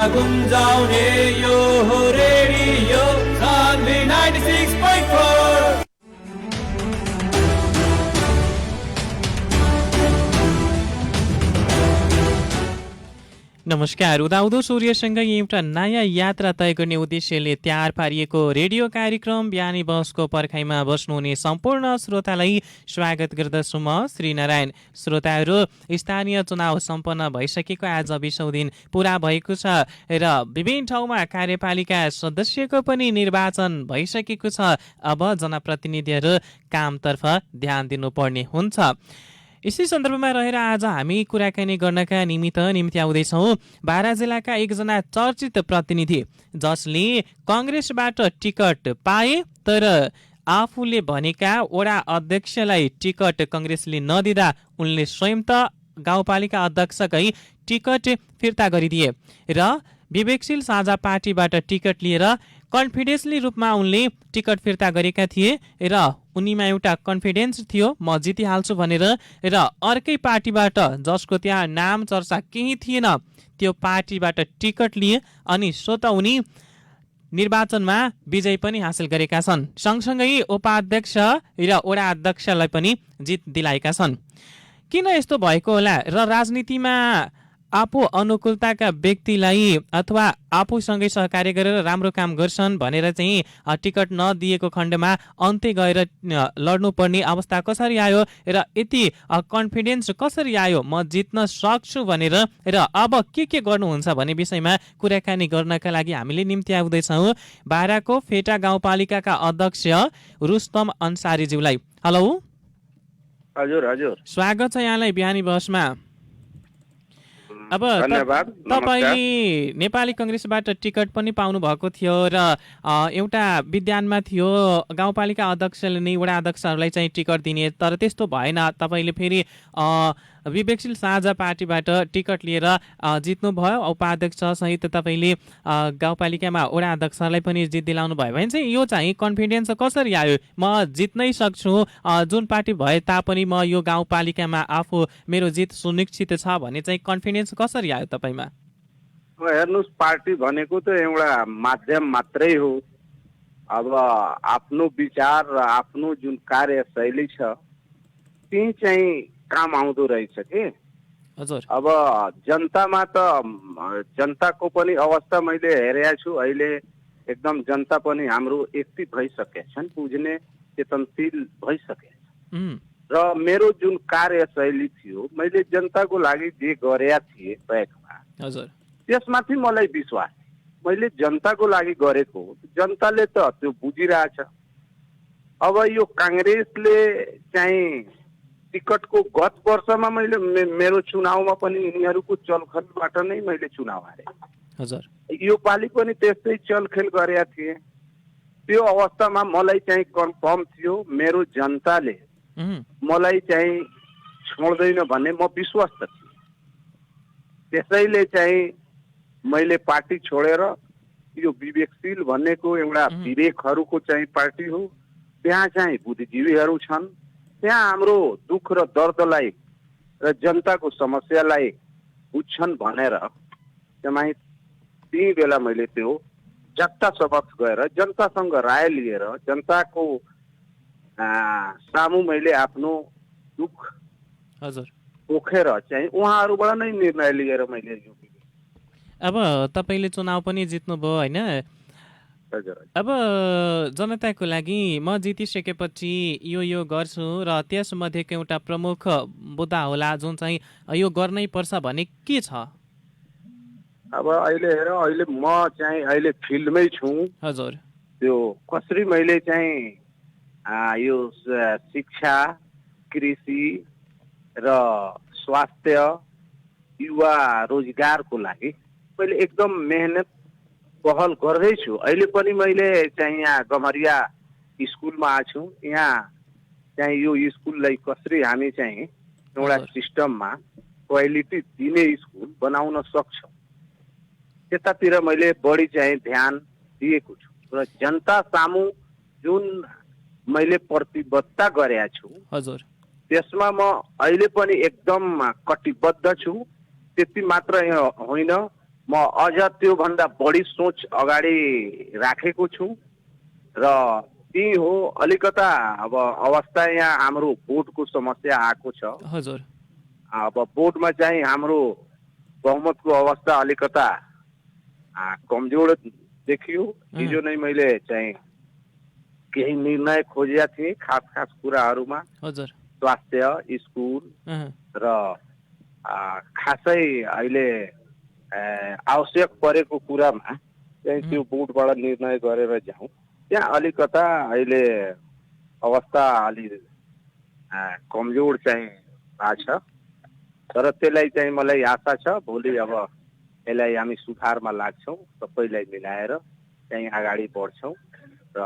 गुन्जाउने यो हो रेडियो सान्वी 96.4। नमस्कार। उदाउँदो सूर्यसँगै एउटा नयाँ यात्रा तय गर्ने उद्देश्यले तयार पारिएको रेडियो कार्यक्रम बिहानी बसको पर्खाइमा बस्नुहुने सम्पूर्ण श्रोतालाई स्वागत गर्दछु म श्रीनारायण। श्रोताहरू, स्थानीय चुनाव सम्पन्न भइसकेको आज 20औं दिन पुरा भएको छ र विभिन्न ठाउँमा कार्यपालिका सदस्यको पनि निर्वाचन भइसकेको छ। अब जनप्रतिनिधिहरू कामतर्फ ध्यान दिनुपर्ने हुन्छ। यसै सन्दर्भमा रहेर आज हामी कुराकानी गर्नका निम्ति आउँदैछौँ बारा जिल्लाका एकजना चर्चित प्रतिनिधि जसले काङ्ग्रेसबाट टिकट पाए तर आफूले भनेका वडा अध्यक्षलाई टिकट काङ्ग्रेसले नदिँदा उनले स्वयं त गाउँपालिका अध्यक्षकै टिकट फिर्ता गरिदिए र विवेकशील साझा पार्टीबाट टिकट लिएर कन्फिडेन्सली रूपमा उनले टिकट फिर्ता गरेका थिए र उनीमा एउटा कन्फिडेन्स थियो म जितिहाल्छु भनेर र अर्कै पार्टीबाट जसको त्यहाँ नाम चर्चा केही थिएन त्यो पार्टीबाट टिकट लिए अनि स्वतः उनी निर्वाचनमा विजय पनि हासिल गरेका छन्। सँगसँगै उपाध्यक्ष र वडा अध्यक्षलाई पनि जित दिलाएका छन्। किन यस्तो भएको होला र राजनीतिमा आफू अनुकूलताका व्यक्तिलाई अथवा आफूसँगै सहकार्य गरेर राम्रो काम गर्छन् भनेर चाहिँ टिकट नदिएको खण्डमा अन्त्य गएर लड्नुपर्ने अवस्था कसरी आयो र यति कन्फिडेन्स कसरी आयो म जित्न सक्छु भनेर र अब के गर्नुहुन्छ भन्ने विषयमा कुराकानी गर्नका लागि हामीले निम्ति आउँदैछौँ बाराको फेटा गाउँपालिकाका अध्यक्ष रुस्तम अन्सारीज्यूलाई। हेलो। हजुर हजुर, स्वागत छ यहाँलाई बिहानी बसमा। अब तपाईँ नेपाली काङ्ग्रेसबाट टिकट पनि पाउनु भएको थियो र एउटा विद्यानमा थियो गाउँपालिका अध्यक्षले नै वडा अध्यक्षहरूलाई चाहिँ टिकट दिने, तर त्यस्तो भएन। तपाईँले फेरि विवेकशील साझा पार्टीबाट टिकट लिएर जित्नुभयो। उपाध्यक्ष सहित तपाईँले गाउँपालिकामा वडा अध्यक्षलाई पनि जित दिलाउनु भयो भने चाहिँ यो चाहिँ कन्फिडेन्स कसरी आयो म जित्नै सक्छु, जुन पार्टी भए तापनि म यो गाउँपालिकामा आफू मेरो जित सुनिश्चित छ भन्ने चाहिँ कन्फिडेन्स कसरी आयो तपाईँमा? हेर्नुहोस्, पार्टी भनेको त एउटा माध्यम मात्रै हो। अब आफ्नो विचार र आफ्नो जुन कार्यशैली छ त्यही चाहिँ काम आउँदो रहेछ कि। हजुर, अब जनतामा त जनताको पनि अवस्था मैले हेरेको छु। अहिले एकदम जनता पनि हाम्रो एक्टिभ भइसकेछन्, बुझ्ने चेतनशील भइसके र मेरो जुन कार्यशैली थियो मैले जनताको लागि जे गरेका थिएँ ब्याकमा, हजुर, त्यसमाथि मलाई विश्वास। मैले जनताको लागि गरेको जनताले त त्यो बुझिरहेछ। अब यो काङ्ग्रेसले चाहिँ टिकटको गत वर्षमा मैले मेरो चुनावमा पनि यिनीहरूको चलखेलबाट नै मैले चुनाव हारेँ। हजुर, यो पालि पनि त्यस्तै चलखेल गरेका थिएँ। त्यो अवस्थामा मलाई चाहिँ कन्फर्म थियो मेरो जनताले मलाई चाहिँ छोड्दैन भन्ने म विश्वस्त थिएँ। त्यसैले चाहिँ मैले पार्टी छोडेर यो विवेकशील भन्नेको एउटा विवेकहरूको चाहिँ पार्टी हो। त्यहाँ चाहिँ बुद्धिजीवीहरू छन्, त्यहाँ हाम्रो दुःख र दर्दलाई र जनताको समस्यालाई बुझ्छन् भनेर चाहिँ त्यही बेला मैले त्यो जनता समक्ष गएर जनतासँग राय लिएर जनताको सामु मैले आफ्नो दुःख पोखेर चाहिँ उहाँहरूबाट नै निर्णय लिएर मैले यो। अब तपाईँले चुनाव पनि जित्नुभयो होइन? अब जनताको लागि म जितिसकेपछि यो गर्छु र त्यसमध्येको एउटा प्रमुख मुद्दा होला जुन चाहिँ यो गर्नै पर्छ भने के छ? अब अहिले हेर, अहिले म चाहिँ अहिले फिल्डमै छु। हजुर, त्यो कसरी मैले चाहिँ यो शिक्षा, कृषि र स्वास्थ्य, युवा रोजगारको लागि मैले एकदम मेहनत पहल गर्दैछु। अहिले पनि मैले चाहिँ यहाँ गमरिया स्कुलमा आएको छु। यहाँ चाहिँ यो स्कुललाई कसरी हामी चाहिँ एउटा सिस्टममा क्वालिटी दिने स्कुल बनाउन सक्छौँ त्यतातिर मैले बढी चाहिँ ध्यान दिएको छु र जनता सामु जुन मैले प्रतिबद्धता गरेको छु हजुर त्यसमा म अहिले पनि एकदम कटिबद्ध छु। त्यति मात्र होइन, म अझ त्योभन्दा बढी सोच अगाडि राखेको छु र त्यही हो अलिकता अब अवस्था यहाँ हाम्रो भोटको समस्या आएको छ। हजुर अब भोटमा चाहिँ हाम्रो बहुमतको अवस्था अलिकता कमजोर देखियो। हिजो नै मैले चाहिँ केही निर्णय खोजेका थिएँ खास खास कुराहरूमा, हजुर स्वास्थ्य, स्कुल र खासै अहिले आवश्यक परेको कुरामा चाहिँ त्यो बोर्डबाट निर्णय गरेर जाउँ। त्यहाँ अलिकता अहिले अवस्था अलि कमजोर चाहिँ भएको छ, तर त्यसलाई चाहिँ मलाई आशा छ भोलि अब यसलाई हामी सुधारमा लाग्छौँ, सबैलाई मिलाएर चाहिँ अगाडि बढ्छौँ र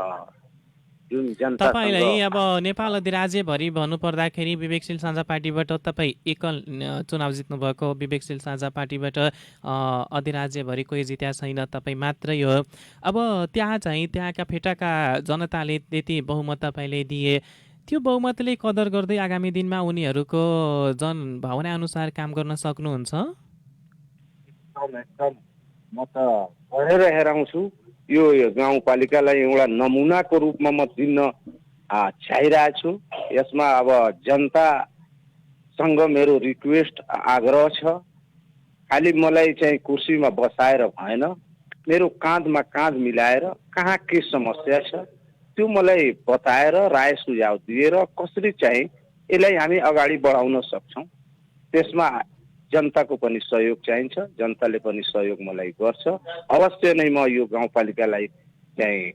जुन जनता तपाईलाई अब नेपाल अधिराज्यभरि भन्नुपर्दाखेरि विवेकशील साझा पार्टीबाट तपाईँ एकल चुनाव जित्नुभएको, विवेकशील साझा पार्टीबाट अधिराज्यभरि कोही जित्या छैन, तपाईँ मात्रै हो। अब त्यहाँ चाहिँ त्यहाँका फेटाका जनताले त्यति बहुमत तपाईँले दिए, त्यो बहुमतले कदर गर्दै आगामी दिनमा उनीहरूको जनभावना अनुसार काम गर्न सक्नुहुन्छ? एकदम म त पढेर हेराउँछु। यो गाउँपालिकालाई एउटा नमुनाको रूपमा म दिन चाहिरहेको छु। यसमा अब जनतासँग मेरो रिक्वेस्ट आग्रह छ, खालि मलाई चाहिँ कुर्सीमा बसाएर भएन, मेरो काँधमा काँध मिलाएर कहाँ के समस्या छ त्यो मलाई बताएर राय सुझाव दिएर कसरी चाहिँ यसलाई हामी अगाडि बढाउन सक्छौँ। त्यसमा जनताको पनि सहयोग चाहिन्छ, जनताले पनि सहयोग मलाई गर्छ। अवश्य नै म यो गाउँपालिकालाई चाहिँ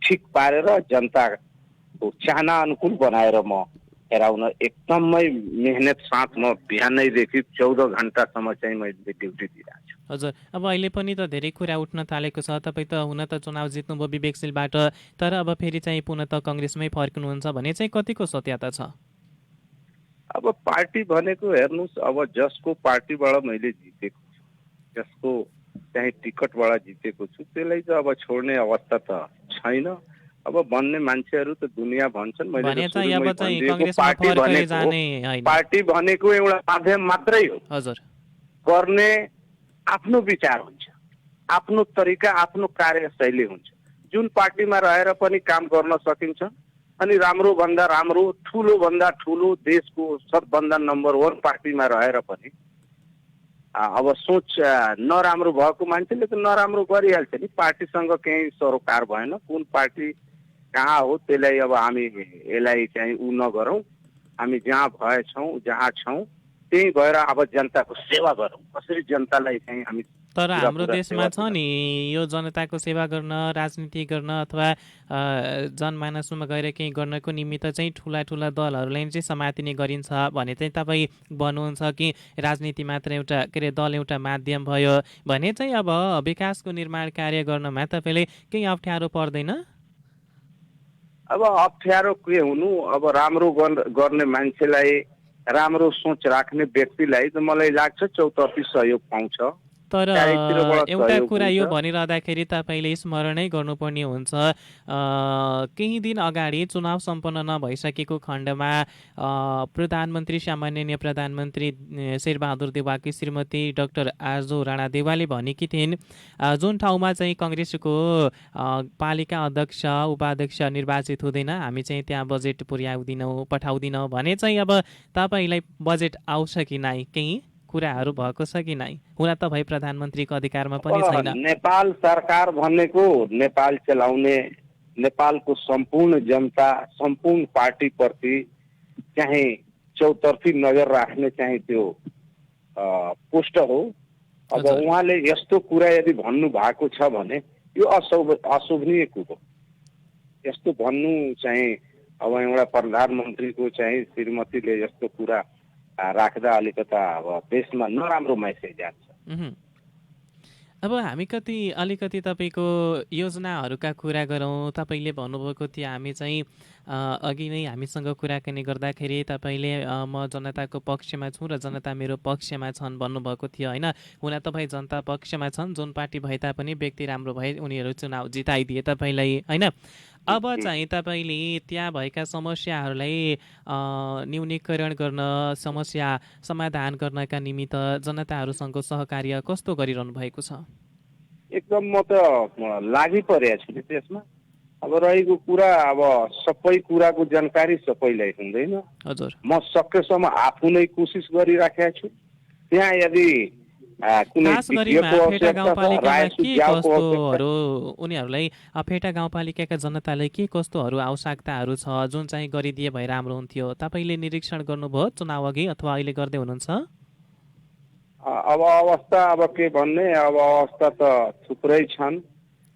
ठिक पारेर जनताको चाहना अनुकूल बनाएर म हेराउन एकदमै मेहनत साथ म बिहानैदेखि 14 घन्टासम्म चाहिँ मैले ड्युटी दिइरहेको छु। हजुर, अब अहिले पनि त धेरै कुरा उठ्न थालेको छ। तपाईँ त हुन त चुनाव जित्नुभयो विवेकशीलबाट, तर अब फेरि चाहिँ पुनः त कङ्ग्रेसमै फर्किनुहुन्छ भने चाहिँ कतिको सत्यता छ? अब पार्टी भनेको हेर्नुहोस्, अब जसको पार्टीबाट मैले जितेको छु, जसको चाहिँ टिकटबाट जितेको छु, त्यसलाई त अब छोड्ने अवस्था त छैन। अब भन्ने मान्छेहरू त दुनियाँ भन्छन्, पार्टी भनेको एउटा माध्यम मात्रै हो। हजुर, गर्ने आफ्नो विचार हुन्छ, आफ्नो तरिका, आफ्नो कार्यशैली हुन्छ। जुन पार्टीमा रहेर पनि काम गर्न सकिन्छ अनि राम्रो भन्दा राम्रो, ठुलो भन्दा ठुलो, देशको सबभन्दा नम्बर 1 पार्टीमा रहेर पनि अब सोच नराम्रो भएको मान्छेले त नराम्रो गरिहाल्छ नि। पार्टीसँग केही सरोकार भएन, कुन पार्टी कहाँ हो त्यसलाई अब हामी यसलाई चाहिँ उ नगरौँ। हामी जहाँ भएछौँ, जहाँ छौँ त्यही भएर अब जनताको सेवा गरौँ। कसरी जनतालाई चाहिँ हामी, तर हाम्रो देशमा छ नि यो जनताको सेवा गर्न, राजनीति गर्न अथवा जनमानसमा गएर केही गर्नको निमित्त चाहिँ ठुला ठुला दलहरूलाई चाहिँ समातिने गरिन्छ भने चाहिँ तपाईँ भन्नुहुन्छ कि राजनीति मात्र एउटा के अरे दल एउटा माध्यम भयो भने चाहिँ अब विकासको निर्माण कार्य गर्नमा तपाईँले केही अप्ठ्यारो पर्दैन? अब अप्ठ्यारो के हुनु, अब राम्रो गर्ने मान्छेलाई, राम्रो सोच राख्ने व्यक्तिलाई त मलाई लाग्छ चौतर्फी सहयोग पाउँछ। तर एउटा कुरा यो भनिरहँदाखेरि तपाईँले स्मरणै गर्नुपर्ने हुन्छ, केही दिन अगाडि चुनाव सम्पन्न नभइसकेको खण्डमा प्रधानमन्त्री, सामान्य प्रधानमन्त्री शेरबहादुर देउवाकी श्रीमती डाक्टर आजो राणा देउवाले भनेकी थिइन् जुन ठाउँमा चाहिँ कङ्ग्रेसको पालिका अध्यक्ष उपाध्यक्ष निर्वाचित हुँदैन हामी चाहिँ त्यहाँ बजेट पुर्याउँदैनौँ, पठाउँदैनौँ भने चाहिँ अब तपाईँलाई बजेट आउँछ कि नै, केही कुराहरू भएको छ कि नै? हुन त भाइ प्रधानमन्त्रीको अधिकारमा पनि छैन। नेपाल सरकार भनेको नेपाल चलाउने, नेपालको सम्पूर्ण जनता, सम्पूर्ण पार्टीप्रति चाहिँ चौतर्फी नजर राख्ने चाहिँ त्यो पोस्ट हो। अब उहाँले यस्तो कुरा यदि भन्नु भएको छ भने यो अशोभनीय कुरो। यस्तो भन्नु चाहिँ अब एउटा प्रधानमन्त्रीको चाहिँ श्रीमतीले यस्तो कुरा राख्दा अलिकता अब देशमा नराम्रो मेसेज जान्छ। अब हामी अलिकति तपाईँको योजनाहरूका कुरा गरौँ। तपाईँले भन्नुभएको थियो हामी चाहिँ अघि नै हामीसँग कुराकानी गर्दाखेरि तपाईँले म जनताको पक्षमा छु र जनता मेरो पक्षमा छन् भन्नुभएको थियो होइन। हुन तपाईँ जनता पक्षमा छन्, जुन पार्टी भए तापनि व्यक्ति राम्रो भए उनीहरू चुनाव जिताइदिए तपाईँलाई होइन। अब चाहिँ तपाईँले त्यहाँ भएका समस्याहरूलाई न्यूनीकरण गर्न, समस्या समाधान गर्नका निमित्त जनताहरूसँग सहकार्य कस्तो गरिरहनु भएको छ? एकदम म त लागि परेको छु त्यसमा। अब रहेको कुरा, अब सबै कुराको जानकारी सबैलाई हुँदैन। हजुर, म सकेसम्म आफू नै कोसिस गरिराखेको छु। त्यहाँ यदि खास गरी फेटा गाउँपालिकामा के कस्तोहरू उनीहरूलाई, फेटा गाउँपालिकाका जनतालाई के कस्तोहरू आवश्यकताहरू छ जुन चाहिँ गरिदिए भए राम्रो हुन्थ्यो? तपाईँले निरीक्षण गर्नुभयो चुनाव अघि अथवा अहिले गर्दै हुनुहुन्छ? अब अवस्था अब के भन्ने, अब अवस्था त थुप्रै छन्।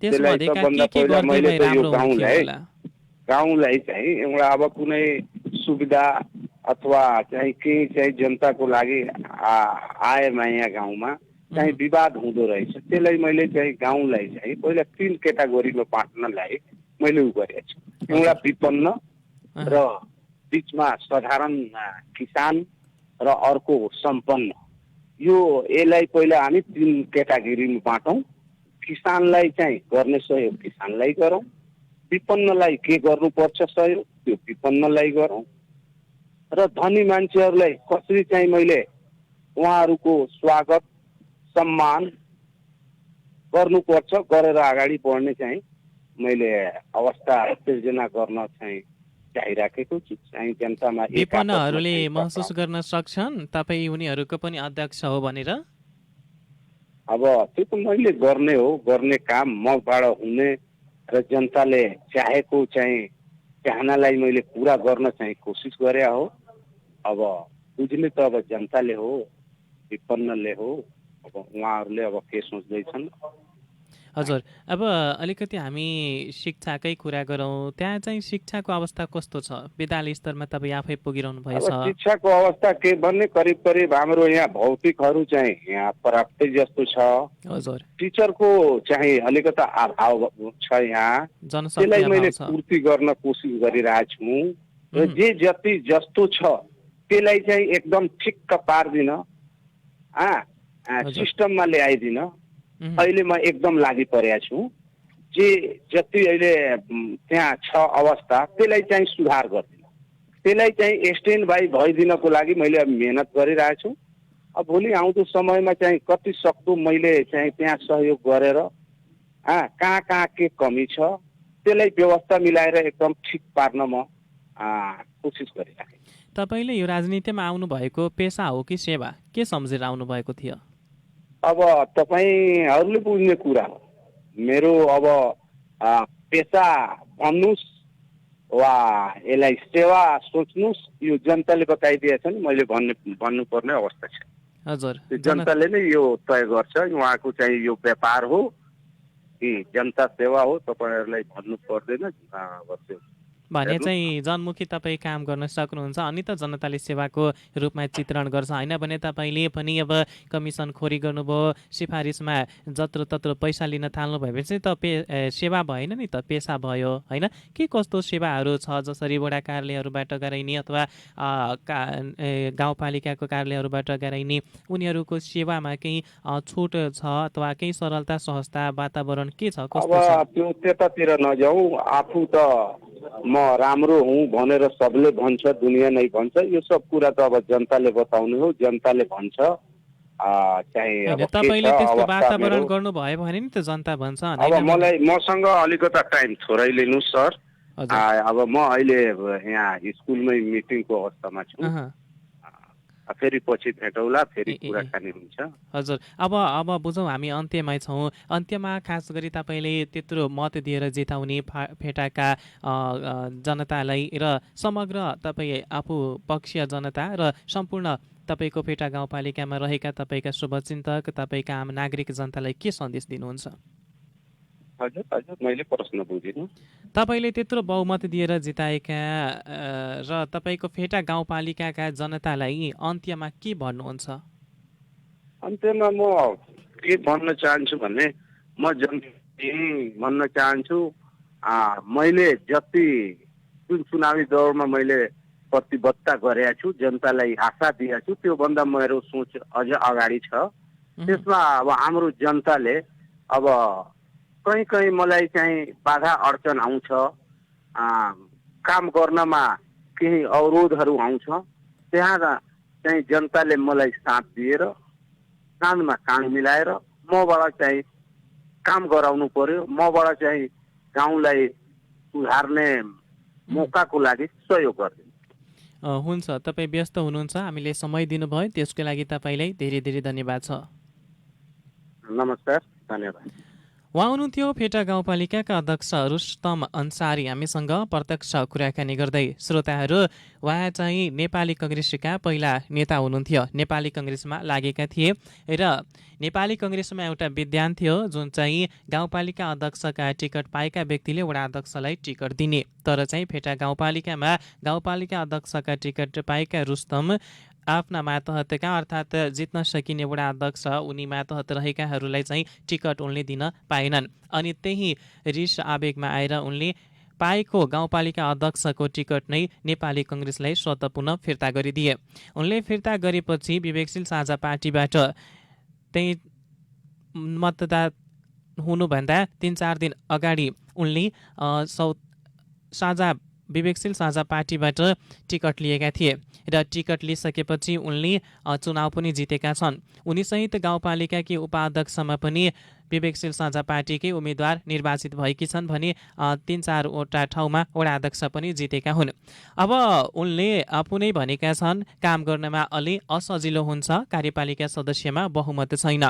त्यसलाई सबभन्दा पहिला मैले त यो गाउँलाई चाहिँ एउटा अब कुनै सुविधा अथवा चाहिँ केही चाहिँ जनताको लागि आएमा यहाँ गाउँमा चाहिँ विवाद हुँदो रहेछ, त्यसलाई मैले चाहिँ गाउँलाई चाहिँ पहिला 3 क्याटेगोरीमा बाँड्नलाई मैले उ गरेको छु। एउटा विपन्न र बिचमा साधारण किसान र अर्को सम्पन्न। यसलाई पहिला हामी 3 क्याटेगोरीमा बाँटौँ। किसानलाई चाहिँ गर्ने सहयोग किसानलाई गरौँ, विपन्नलाई के गर्नुपर्छ सहयोग त्यो विपन्नलाई गरौँ, र धनी मान्छेहरूलाई कसरी चाहिँ मैले उहाँहरूको स्वागत सम्मान गर्नुपर्छ गरेर अगाडि बढ्ने चाहिँ मैले अवस्था सिर्जना गर्न चाहिँ चाहिराखेको छु। चाहिँ जनतामा विपन्नहरूले महसुस गर्न सक्छन् तपाईँ उनीहरूको पनि अध्यक्ष हो भनेर? अब त्यो त मैले गर्ने हो, गर्ने काम मबाट हुने र जनताले चाहेको चाहिँ चाहनालाई मैले पुरा गर्न चाहिँ कोसिस गरे हो। अब बुझ्ने त अब जनताले हो, विपन्नले हो। अब उहाँहरूले अब के सोच्दैछन्? हजुर, अब अलिकति हामी शिक्षाकै कुरा गरौँ। त्यहाँ चाहिँ शिक्षाको अवस्था कस्तो छ? विद्यालय स्तरमा तपाईँ आफै पुगिरहनु भएछ। शिक्षाको अवस्था के भन्ने, करिब करिब हाम्रो यहाँ भौतिकहरू चाहिँ यहाँ पर्याप्तै जस्तो छ। हजुर, टिचरको चाहिँ अलिकति अभाव छ यहाँ, त्यसलाई मैले पूर्ति गर्न कोसिस गरिरहेको छु। र जे जति जस्तो छ त्यसलाई चाहिँ एकदम ठिक्क पार्दिन, सिस्टममा ल्याइदिन अहिले म एकदम लागि परेको छु। जे जति अहिले त्यहाँ छ अवस्था त्यसलाई चाहिँ सुधार गरिदिन, त्यसलाई चाहिँ स्ट्यान्ड बाई भइदिनको लागि मैले मेहनत गरिरहेको छु। अब भोलि आउँदो समयमा चाहिँ कति सक्दो मैले चाहिँ त्यहाँ सहयोग गरेर कहाँ कहाँ के कमी छ त्यसलाई व्यवस्था मिलाएर एकदम ठिक पार्न म कोसिस गरिरहेको। तपाईँले यो राजनीतिमा आउनुभएको पेसा हो कि सेवा, के सम्झेर आउनुभएको थियो? अब तपाईँहरूले बुझ्ने कुरा हो। मेरो अब पेसा भन्नुहोस् वा यसलाई सेवा सोच्नुहोस्, यो जनताले बताइदिएछ नि, मैले भन्नुपर्ने अवस्था छ। हजुर, जनताले नै यो तय गर्छ उहाँको चाहिँ यो व्यापार हो कि जनता सेवा हो, तपाईँहरूलाई भन्नु पर्दैन। भने चाहिँ जनमुखी तपाईँ काम गर्न सक्नुहुन्छ अनि त जनताले सेवाको रूपमा चित्रण गर्छ होइन भने तपाईँले पनि अब कमिसन खोरी गर्नुभयो, सिफारिसमा जत्रो तत्रो पैसा लिन थाल्नु भएपछि त सेवा भएन नि त, पेसा भयो होइन। के कस्तो सेवाहरू छ जसरी वडा कार्यालयहरूबाट गराइने अथवा गाउँपालिकाको कार्यालयहरूबाट गराइने उनीहरूको सेवामा केही छुट छ अथवा केही सरलता सहजता वातावरण के छ, कस्तो छ? अब त्यो त्यतातिर नजाउँ, आफू त म राम्रो हुँ भनेर सबले भन्छ, दुनियाँ नै भन्छ। यो सब कुरा त अब जनताले बताउनु हो, जनताले भन्छ। तपाईँले त्यस्तो वातावरण गर्नुभयो भने नि त जनता भन्छ। अब मसँग अलिकति टाइम थोरै लिनुहोस् सर। अब म अहिले यहाँ स्कुलमै मिटिङको अवस्थामा छु, फेरि पछि भेटौँला, फेरि कुराकानी हुन्छ। हजुर, अब बुझौँ, हामी अन्त्यमै छौँ। अन्त्यमा खास गरी तपाईँले त्यत्रो मत दिएर जिताउने फेटाका जनतालाई र समग्र तपाईँ आफू पक्षीय जनता र सम्पूर्ण तपाईँको फेटा गाउँपालिकामा रहेका तपाईँका शुभचिन्तक, तपाईँका आम नागरिक जनतालाई के सन्देश दिनुहुन्छ? हजुर मैले प्रश्न बुझिनँ। तपाईँले त्यत्रो बहुमत दिएर जिताएका र तपाईँको फेटा गाउँपालिकाका जनतालाई अन्त्यमा के भन्नुहुन्छ? अन्त्यमा म के भन्न चाहन्छु भने, म जनता भन्न चाहन्छु मैले जति जुन चुनावी दौरमा मैले प्रतिबद्धता गरेका छु, जनतालाई आशा दिएका छु, त्योभन्दा मेरो सोच अझ अगाडि छ। त्यसमा अब हाम्रो जनताले अब कहीँ कहीँ मलाई चाहिँ बाधा अड्चन आउँछ, काम गर्नमा केही अवरोधहरू आउँछ, त्यहाँ चाहिँ जनताले मलाई साथ दिएर काँधमा काँध मिलाएर मबाट चाहिँ काम गराउनु पर्यो, मबाट चाहिँ गाउँलाई सुधार्ने मौकाको लागि सहयोग गरिदिनु। हुन्छ, तपाईँ व्यस्त हुनुहुन्छ, हामीले समय दिनुभयो त्यसको लागि तपाईँलाई धेरै धेरै धन्यवाद छ। नमस्कार, धन्यवाद। उहाँ हुनुहुन्थ्यो फेटा गाउँपालिकाका अध्यक्ष रुस्तम अन्सारी, हामीसँग प्रत्यक्ष कुराकानी गर्दै। श्रोताहरू, उहाँ चाहिँ नेपाली कङ्ग्रेसका पहिला नेता हुनुहुन्थ्यो, नेपाली कङ्ग्रेसमा लागेका थिए र नेपाली कङ्ग्रेसमा एउटा विद्वान थियो जुन चाहिँ गाउँपालिका अध्यक्षका टिकट पाएका व्यक्तिले वडा अध्यक्षलाई टिकट दिने, तर चाहिँ फेटा गाउँपालिकामा गाउँपालिका अध्यक्षका टिकट पाएका रुस्तम आफ्ना मातहतका अर्थात् जित्न सकिने वडा अध्यक्ष उनी मातहत रहेकाहरूलाई चाहिँ टिकट उनले दिन पाएनन्। अनि त्यही रिस आवेगमा आएर उनले पाएको गाउँपालिका अध्यक्षको टिकट नै नेपाली कङ्ग्रेसलाई स्वतः पुनः फिर्ता गरिदिए। उनले फिर्ता गरेपछि विवेकशील साझा पार्टीबाट त्यही मतदान हुनुभन्दा 3-4 दिन अगाडि उनले विवेकशील साझा पार्टीबाट टिकट लिएका थिए र टिकट लिइसकेपछि उनले चुनाव पनि जितेका छन्। उनीसहित गाउँपालिकाकी उपाध्यक्षमा पनि विवेकशील साझा पार्टीकै उम्मेद्वार निर्वाचित भएकी छन् भने 3-4वटा ठाउँमा वडा अध्यक्ष पनि जितेका हुन्। अब उनले आफू नै भनेका छन् काम गर्नमा अलि असजिलो हुन्छ, कार्यपालिका सदस्यमा बहुमत छैन।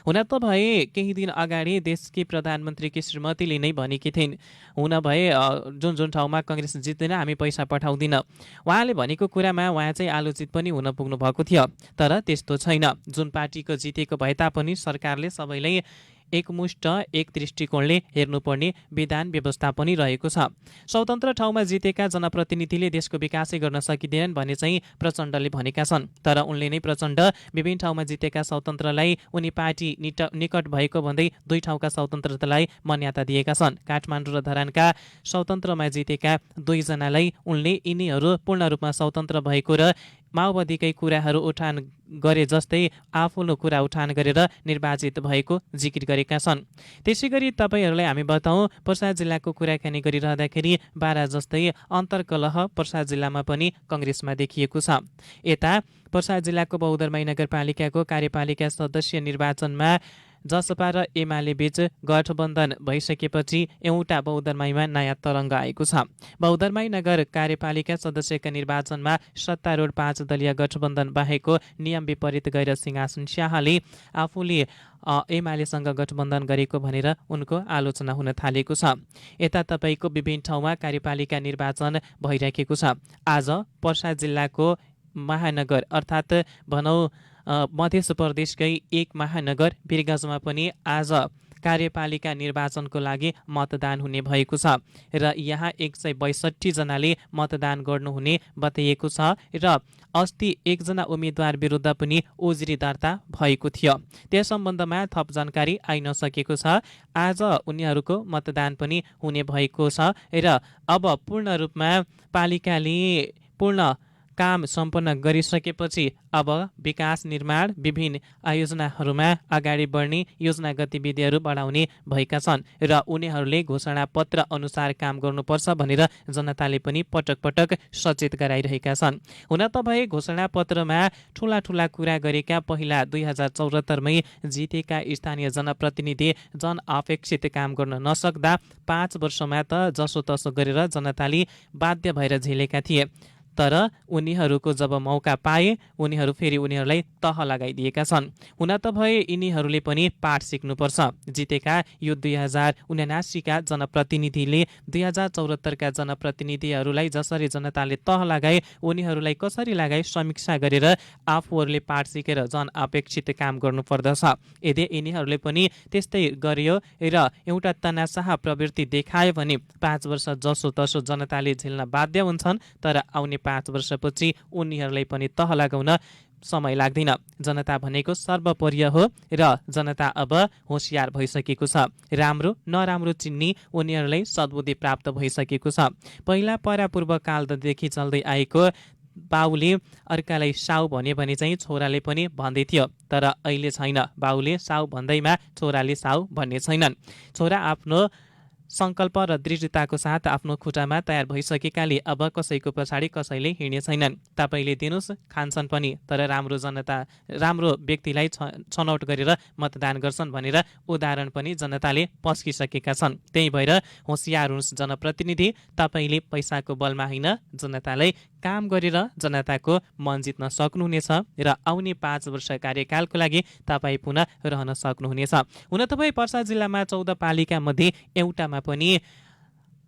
हुन त भए केही दिन अगाडि देशकी प्रधानमन्त्रीकी श्रीमतीले नै भनेकी थिइन्, हुन भए जुन जुन ठाउँमा कङ्ग्रेस जित्दैन हामी पैसा पठाउँदिन। उहाँले भनेको कुरामा उहाँ चाहिँ आलोचित पनि हुन पुग्नु भएको थियो, तर त्यस्तो छैन। जुन पार्टीको जितेको भए तापनि सरकारले सबैलाई एकमुष्ट एक दृष्टिकोणले हेर्नुपर्ने विधान व्यवस्था पनि रहेको छ। स्वतन्त्र ठाउँमा जितेका जनप्रतिनिधिले देशको विकासै गर्न सकिँदैनन् भने चाहिँ प्रचण्डले भनेका छन्, तर उनले नै प्रचण्ड विभिन्न ठाउँमा जितेका स्वतन्त्रलाई उनी पार्टी निकट भएको भन्दै 2 ठाउँका स्वतन्त्रतालाई मान्यता दिएका छन्। काठमाडौँ र धरानका स्वतन्त्रमा जितेका 2 जनालाई उनले यिनीहरू पूर्ण रूपमा स्वतन्त्र भएको र माओवादीकै कुराहरू उठान गरे जस्तै आफूलो कुरा उठान गरेर निर्वाचित भएको जिकिर गरेका छन्। त्यसै गरी तपाईँहरूलाई हामी बताउँ, पर्सा जिल्लाको कुराकानी गरिरहँदाखेरि बारा जस्तै अन्तर्कलह पर्सा जिल्लामा पनि कङ्ग्रेसमा देखिएको छ। यता पर्सा जिल्लाको बौद्धरमाई नगरपालिकाको कार्यपालिका सदस्य निर्वाचनमा जसपा र एमाले बीच गठबन्धन भइसकेपछि एउटा बौद्धरमाईमा नयाँ तरङ्ग आएको छ। बौद्धरमाई नगर कार्यपालिका सदस्यका निर्वाचनमा सत्तारूढ 5 दलीय गठबन्धन बाहेकको नियम विपरीत गएर सिंहासन शाहले आफूले एमालेसँग गठबन्धन गरेको भनेर उनको आलोचना हुन थालेको छ। यता तपाईँको विभिन्न ठाउँमा कार्यपालिका निर्वाचन भइरहेको छ। आज पर्सा जिल्लाको महानगर अर्थात् भनौँ मध्य प्रदेशकै एक महानगर वीरगञ्जमा पनि आज कार्यपालिका निर्वाचनको लागि मतदान हुने भएको छ र यहाँ 162 जनाले मतदान गर्नुहुने बताइएको छ र अस्ति 1 जना उम्मेद्वार विरुद्ध पनि उजुरी दर्ता भएको थियो। त्यस सम्बन्धमा थप जानकारी आइन सकेको छ। आज उनीहरूको मतदान पनि हुने भएको छ र अब पूर्ण रूपमा पालिकाले पूर्ण काम सम्पन्न गरिसकेपछि अब विकास निर्माण विभिन्न आयोजनाहरूमा अगाडि बढ्ने योजना गतिविधिहरू बढाउने भएका छन् र उनीहरूले घोषणा पत्र अनुसार काम गर्नुपर्छ भनेर जनताले पनि पटक पटक सचेत गराइरहेका छन्। हुन त भए घोषणा पत्रमा ठुला ठुला कुरा गरेका पहिला 2074मै जितेका स्थानीय जनप्रतिनिधि जनअपेक्षित काम गर्न नसक्दा 5 वर्षमा त जसोतसो गरेर जनताले बाध्य भएर झेलेका थिए। तर उनीहरूको जब मौका पाए उनीहरू फेरि उनीहरूलाई तह लगाइदिएका छन्। हुन त भए यिनीहरूले पनि पाठ सिक्नुपर्छ। जितेका यो 2079 का जनप्रतिनिधिले 2074 का जनप्रतिनिधिहरूलाई जसरी जनताले तह लगाए उनीहरूलाई कसरी लगाए समीक्षा गरेर आफूहरूले पाठ सिकेर जनअपेक्षित काम गर्नुपर्दछ। यदि यिनीहरूले पनि त्यस्तै गर्यो र एउटा तनासाह प्रवृत्ति देखायो भने 5 वर्ष जसो तसो जनताले झेल्न बाध्य हुन्छन्। तर आउने 5 वर्षपछि उनीहरूलाई पनि तह लगाउन समय लाग्दैन। जनता भनेको सर्वोपरि हो र जनता अब होसियार भइसकेको छ। राम्रो नराम्रो चिन्ने उनीहरूलाई सद्बुद्धि प्राप्त भइसकेको छ। पहिला परापूर्व कालदेखि चल्दै आएको बाउले अर्कालाई साउ भन्यो भने चाहिँ छोराले पनि भन्दै थियो, तर अहिले छैन। बाउले साउ भन्दैमा छोराले साउ भन्ने छैनन्। छोरा आफ्नो सङ्कल्प र दृढताको साथ आफ्नो खुट्टामा तयार भइसकेकाले अब कसैको पछाडि कसैले हिँड्ने छैनन्। तपाईँले दिनुहोस्, खान्छन् पनि, तर राम्रो व्यक्तिलाई छनौट गरेर मतदान गर्छन् भनेर उदाहरण पनि जनताले पस्किसकेका छन्। त्यही भएर होसियार हुनुहोस् जनप्रतिनिधि। तपाईँले पैसाको बलमा होइन, जनतालाई काम गरेर जनताको मन जित्न सक्नुहुनेछ र आउने 5 वर्ष कार्यकालको लागि तपाईँ पुनः रहन सक्नुहुनेछ। हुन तपाईँ पर्सा जिल्लामा 14 पालिका मध्ये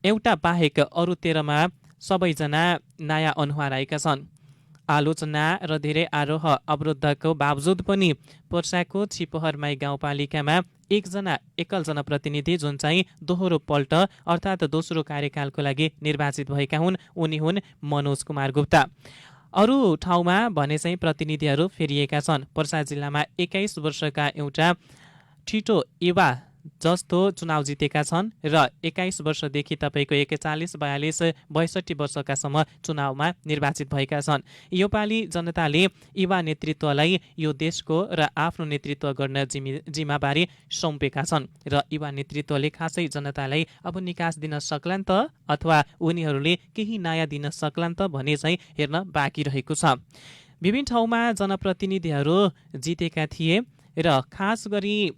एउटा बाहेक अरू 13 मा सबैजना नयाँ अनुहार आएका छन्। आलोचना र धेरै आरोह अवरोधको बावजुद पनि पर्साको छिपहरमाई गाउँपालिकामा एकल जनप्रतिनिधि जुन चाहिँ दोहोरो पल्ट अर्थात् दोस्रो कार्यकालको लागि निर्वाचित भएका हुन्, उनी हुन् मनोज कुमार गुप्ता। अरू ठाउँमा भने चाहिँ प्रतिनिधिहरू फेरिएका छन्। पर्सा जिल्लामा 21 वर्षका एउटा ठिटो युवा जस्तो चुनाव जितेका छन् र 21 वर्षदेखि तपाईँको 41, 42, 62 वर्षकासम्म चुनावमा निर्वाचित भएका छन्। योपालि जनताले युवा नेतृत्वलाई यो देशको र आफ्नो नेतृत्व गर्न जिम्मेवारी सुम्पेका छन् र युवा नेतृत्वले खासै जनतालाई अब निकास दिन सक्लान् त अथवा उनीहरूले केही नयाँ दिन सक्लान् त भने चाहिँ हेर्न बाँकी रहेको छ। विभिन्न ठाउँमा जनप्रतिनिधिहरू जितेका थिए र खास गरी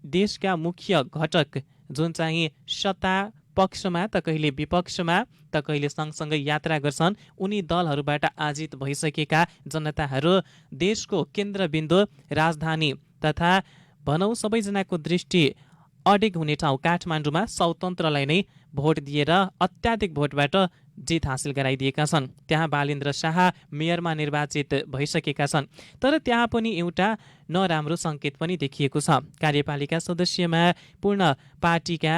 देशका मुख्य घटक जुन चाहिँ सत्ता पक्षमा त कहिले विपक्षमा त कहिले सँगसँगै यात्रा गर्छन्, उनी दलहरूबाट आजित भइसकेका जनताहरू देशको केन्द्रबिन्दु राजधानी तथा भनौँ सबैजनाको दृष्टि अडिग हुने ठाउँ काठमाडौँमा स्वतन्त्रलाई नै भोट दिएर अत्याधिक भोटबाट जित हासिल गराइदिएका छन्। त्यहाँ बालेन्द्र शाह मेयरमा निर्वाचित भइसकेका छन्। तर त्यहाँ पनि एउटा नराम्रो सङ्केत पनि देखिएको छ। कार्यपालिका सदस्यमा पूर्ण पार्टीका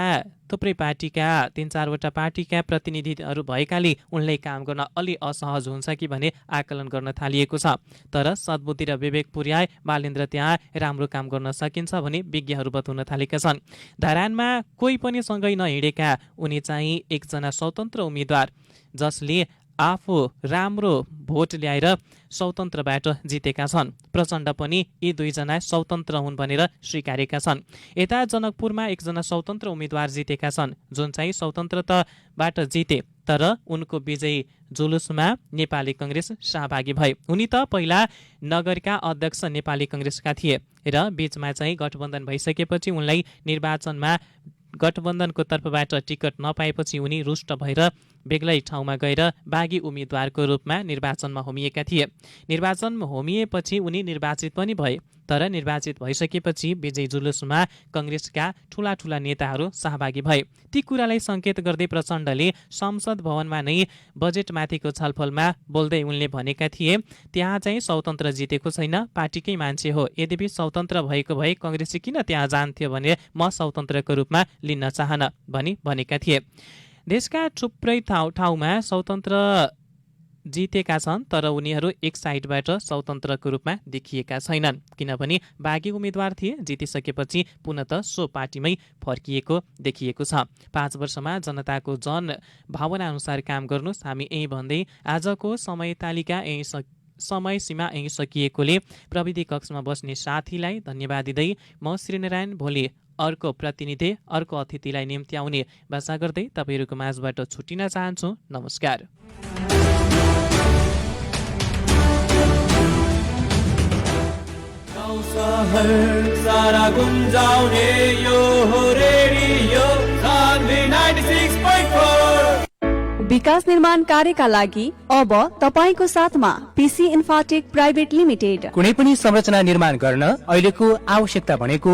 थुप्रै पार्टीका 3-4 वटा पार्टीका प्रतिनिधिहरू भएकाले उनलाई काम गर्न अलि असहज हुन्छ कि भने आकलन गर्न थालिएको छ। तर सद्बुद्धि र विवेक पुर्याए बालेन्द्र त्यहाँ राम्रो काम गर्न सकिन्छ भने विज्ञहरू बताउन थालेका छन्। धरानमा कोही पनि सँगै नहिँडेका उनी चाहिँ एकजना स्वतन्त्र उम्मेद्वार जसले आफू राम्रो भोट ल्याएर स्वतन्त्रबाट जितेका छन्। प्रचण्ड पनि यी दुईजना स्वतन्त्र हुन् भनेर स्वीकारेका छन्। यता जनकपुरमा एकजना स्वतन्त्र उम्मेद्वार जितेका छन् जुन चाहिँ स्वतन्त्रताबाट जिते, तर उनको विजयी जुलुसमा नेपाली कङ्ग्रेस सहभागी भए। उनी त पहिला नगरका अध्यक्ष नेपाली कङ्ग्रेसका थिए र बीचमा चाहिँ गठबन्धन भइसकेपछि उनलाई निर्वाचनमा गठबन्धनको तर्फबाट टिकट नपाएपछि उनी रुष्ट भएर बेग्लै ठाउँमा गएर बागी उम्मेद्वारको रूपमा निर्वाचनमा होमिएका थिए। निर्वाचनमा होमिएपछि उनी निर्वाचित पनि भए, तर निर्वाचित भइसकेपछि विजय जुलुसमा कङ्ग्रेसका ठूला ठूला नेताहरू सहभागी भए। ती कुरालाई सङ्केत गर्दै प्रचण्डले संसद भवनमा नै बजेटमाथिको छलफलमा बोल्दै उनले भनेका थिए, त्यहाँ चाहिँ स्वतन्त्र जितेको छैन, पार्टीकै मान्छे हो। यद्यपि स्वतन्त्र भएको भए कङ्ग्रेसी किन त्यहाँ जान्थ्यो भने म स्वतन्त्रको रूपमा लिन चाहन भनी भनेका थिए। देशका थुप्रै ठाउँमा स्वतन्त्र जितेका छन्, तर उनीहरू एक साइडबाट स्वतन्त्रको रूपमा देखिएका छैनन्, किनभने बागी उम्मेद्वार थिए। जितिसकेपछि पुनः त सो पार्टीमै फर्किएको देखिएको छ। 5 वर्षमा जनताको जन भावना अनुसार काम गर्नुहोस्। हामी यही भन्दै आजको समय तालिका समय सीमा यही सकिएकोले प्रविधि कक्षमा बस्ने साथीलाई धन्यवाद दिँदै म श्रीनारायण भोलि अर्को प्रतिनिधि अर्को अतिथिलाई निम्ति आउने बाचा गर्दै तपाईँहरूको माझबाट छुटिन चाहन्छु। नमस्कार। सहर सारा गुन्जाउने यो हो रेडियो सान्वी 96.4। विकास निर्माण कार्यका लागि अब तपाईको साथमा पीसी इन्फाटेक प्राइभेट लिमिटेड। कुनै पनि संरचना निर्माण गर्न अहिलेको आवश्यकता भनेको